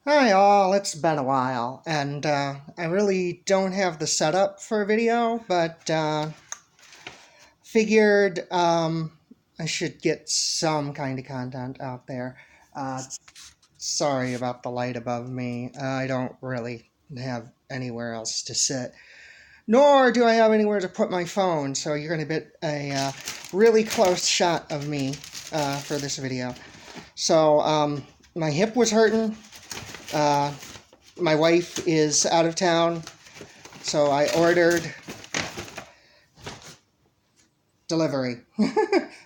Hi all, it's been a while, and I really don't have the setup for a video, but figured I should get some kind of content out there. Uh, Sorry about the light above me. I don't really have anywhere else to sit, nor do I have anywhere to put my phone, so you're going to get a really close shot of me for this video. So, my hip was hurting. Uh, my wife is out of town, so I ordered delivery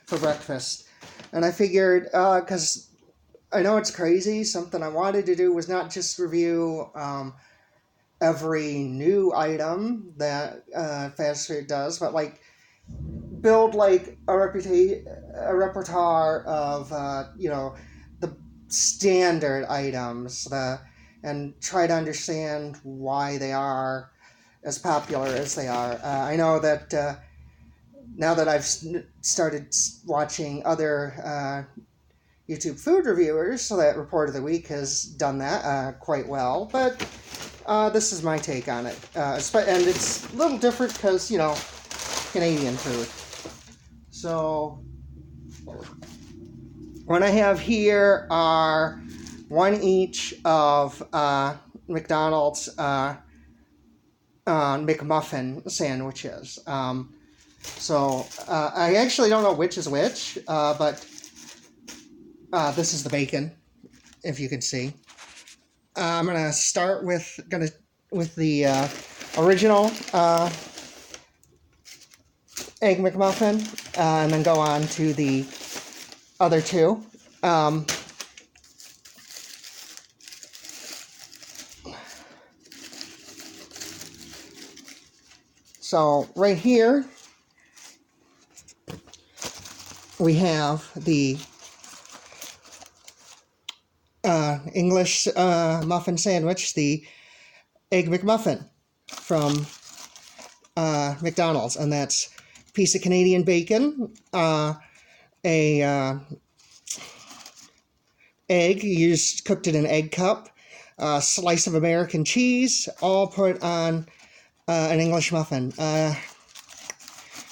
for breakfast. And I figured, because I know it's crazy, something I wanted to do was not just review every new item that fast food does, but like build like a repertoire of the standard items, and try to understand why they are as popular as they are. I know that now that I've started watching other YouTube food reviewers, so that Report of the Week has done that quite well, but this is my take on it. And it's a little different because, Canadian food. So, what I have here are one each of McDonald's McMuffin sandwiches. I actually don't know which is which, but this is the bacon, if you can see. I'm gonna start with the original egg McMuffin, and then go on to the other two. So right here we have the English muffin sandwich, the Egg McMuffin from McDonald's, and that's a piece of Canadian bacon, a egg, you just cooked in an egg cup, a slice of American cheese, all put on an English muffin.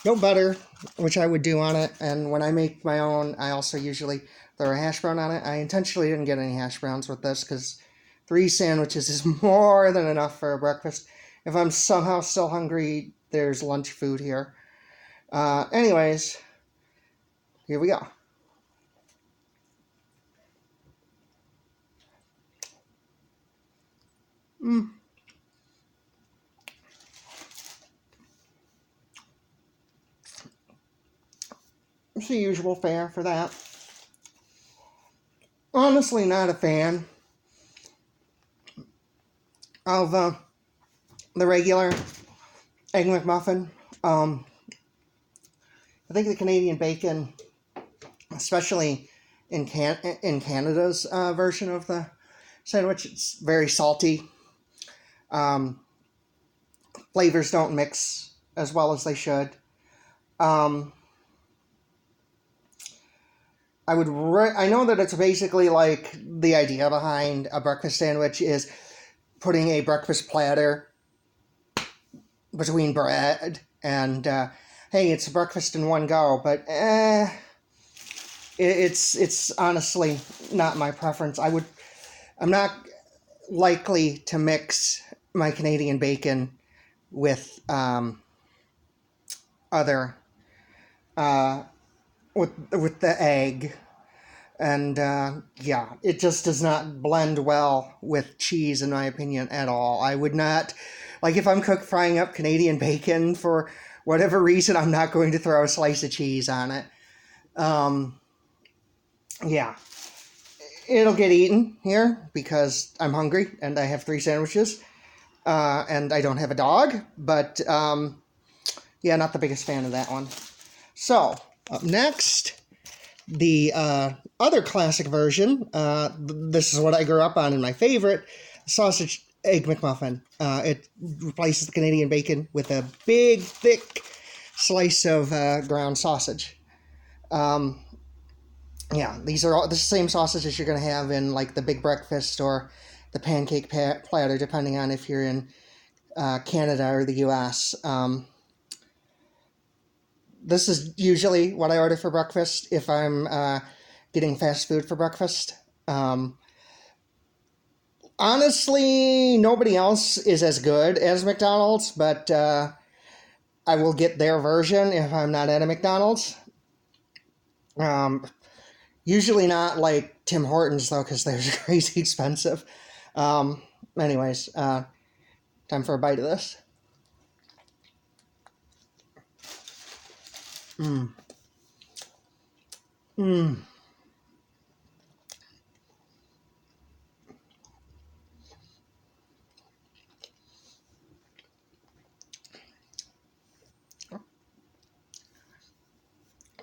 No butter, which I would do on it, and when I make my own, I also usually throw a hash brown on it. I intentionally didn't get any hash browns with this because 3 sandwiches is more than enough for a breakfast. If I'm somehow still hungry, there's lunch food here. Anyways, here we go. It's the usual fare for that. Honestly, not a fan of the regular Egg McMuffin. I think the Canadian bacon, especially in Canada's version of the sandwich, it's very salty. Flavors don't mix as well as they should. I know that it's basically like the idea behind a breakfast sandwich is putting a breakfast platter between bread and hey, it's breakfast in one go, but it's honestly not my preference. I'm not likely to mix my Canadian bacon with other with the egg, and yeah, it just does not blend well with cheese, in my opinion, at all. I would not, like, if I'm frying up Canadian bacon for whatever reason, I'm not going to throw a slice of cheese on it. Yeah, it'll get eaten here because I'm hungry and I have 3 sandwiches, and I don't have a dog, but yeah, not the biggest fan of that one. So, up next, the other classic version. This is what I grew up on, and my favorite, sausage egg McMuffin. It replaces the Canadian bacon with a big, thick slice of ground sausage. Yeah, these are all the same sausages you're going to have in like the big breakfast or the pancake platter, depending on if you're in Canada or the US. This is usually what I order for breakfast if I'm getting fast food for breakfast. Honestly, nobody else is as good as McDonald's, but I will get their version if I'm not at a McDonald's. Usually not like Tim Hortons, though, because they're crazy expensive. Anyways, time for a bite of this.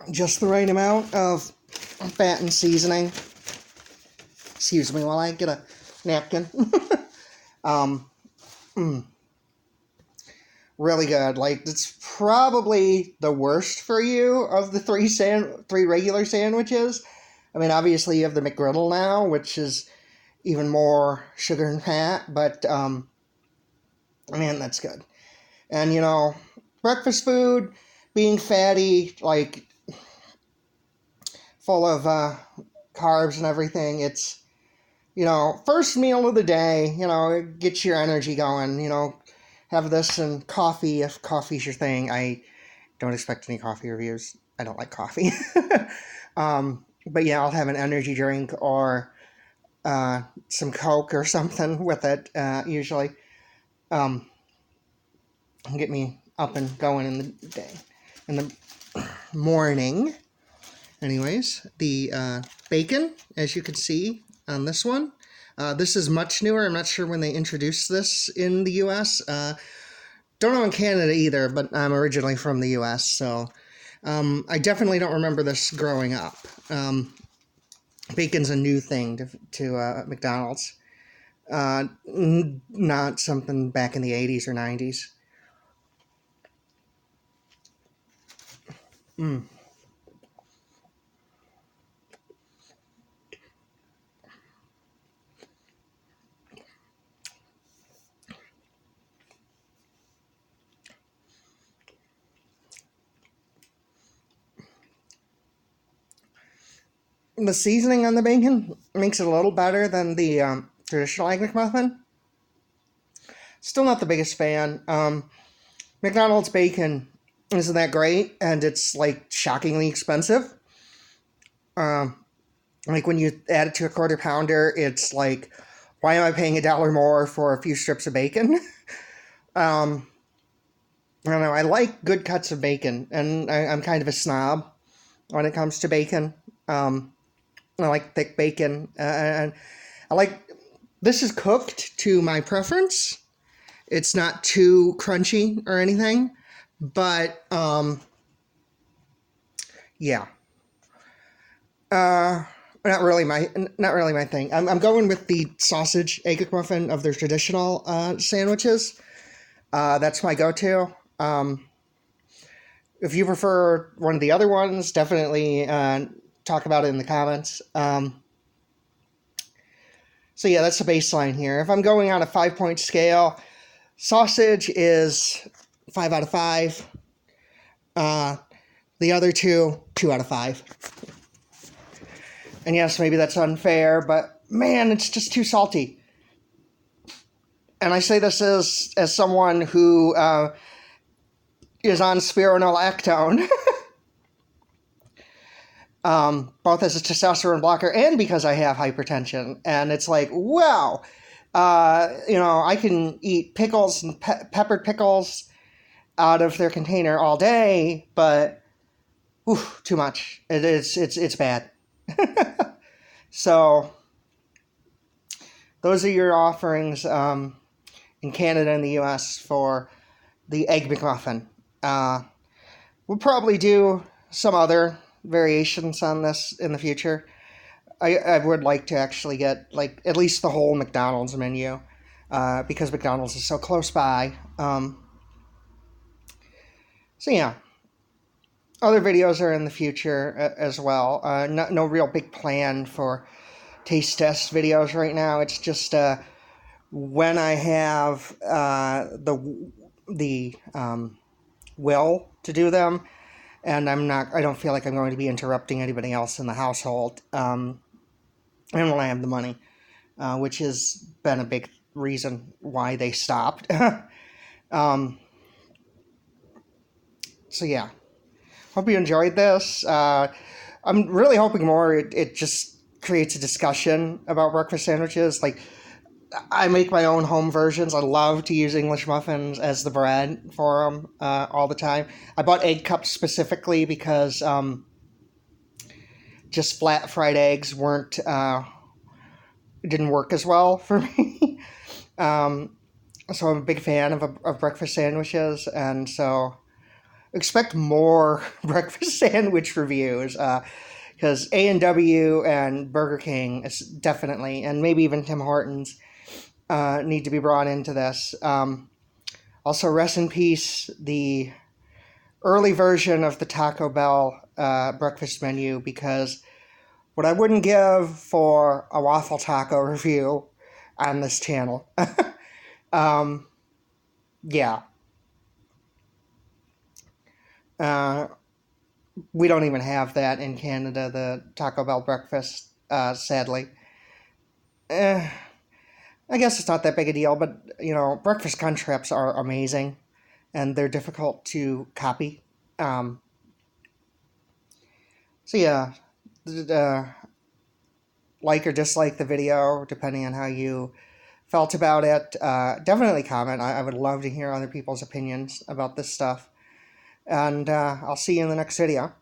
Just the right amount of fat and seasoning. Excuse me while I get a napkin. Really good. Like, it's probably the worst for you of the three regular sandwiches. I mean, obviously you have the McGriddle now, which is even more sugar and fat, but man, that's good. And breakfast food being fatty, like full of carbs and everything, it's first meal of the day, it gets your energy going, have this and coffee if coffee's your thing. I don't expect any coffee reviews. I don't like coffee. But yeah, I'll have an energy drink or some Coke or something with it, usually. Get me up and going in the day. In the morning. Anyways, the bacon, as you can see on this one. This is much newer. I'm not sure when they introduced this in the U.S. Don't know in Canada either, but I'm originally from the U.S., so I definitely don't remember this growing up. Bacon's a new thing to McDonald's. Not something back in the 80s or 90s. The seasoning on the bacon makes it a little better than the traditional Egg McMuffin. Still not the biggest fan. McDonald's bacon isn't that great, and it's like shockingly expensive. Like when you add it to a quarter pounder, it's like, why am I paying $1 more for a few strips of bacon? I don't know. I like good cuts of bacon, and I'm kind of a snob when it comes to bacon. I like thick bacon, and I like this is cooked to my preference. It's not too crunchy or anything, but yeah, not really my thing. I'm going with the sausage egg McMuffin of their traditional sandwiches. That's my go-to. If you prefer one of the other ones, definitely talk about it in the comments. So yeah, that's the baseline here. If I'm going on a 5-point scale, sausage is 5 out of 5. The other two, 2 out of 5. And yes, maybe that's unfair, but man, it's just too salty. And I say this as someone who is on spironolactone. Both as a testosterone blocker and because I have hypertension. And it's like, wow, I can eat pickles and peppered pickles out of their container all day, but too much. It's bad. So those are your offerings in Canada and the US for the Egg McMuffin. We'll probably do some other variations on this in the future. I would like to actually get like at least the whole McDonald's menu because McDonald's is so close by. So yeah, other videos are in the future as well. No real big plan for taste test videos right now. It's just when I have the will to do them, and I don't feel like I'm going to be interrupting anybody else in the household, and when I have the money, which has been a big reason why they stopped. So yeah, hope you enjoyed this. I'm really hoping more. It just creates a discussion about breakfast sandwiches. Like, I make my own home versions. I love to use English muffins as the bread for them all the time. I bought egg cups specifically because just flat fried eggs didn't work as well for me. So I'm a big fan of breakfast sandwiches, and so expect more breakfast sandwich reviews. Because A&W and Burger King is definitely, and maybe even Tim Hortons, need to be brought into this. Also, rest in peace, the early version of the Taco Bell breakfast menu, because what I wouldn't give for a waffle taco review on this channel. Yeah. We don't even have that in Canada, the Taco Bell breakfast, sadly. I guess it's not that big a deal, but, breakfast concepts are amazing, and they're difficult to copy. So yeah, like or dislike the video, depending on how you felt about it. Definitely comment. I would love to hear other people's opinions about this stuff. And I'll see you in the next video.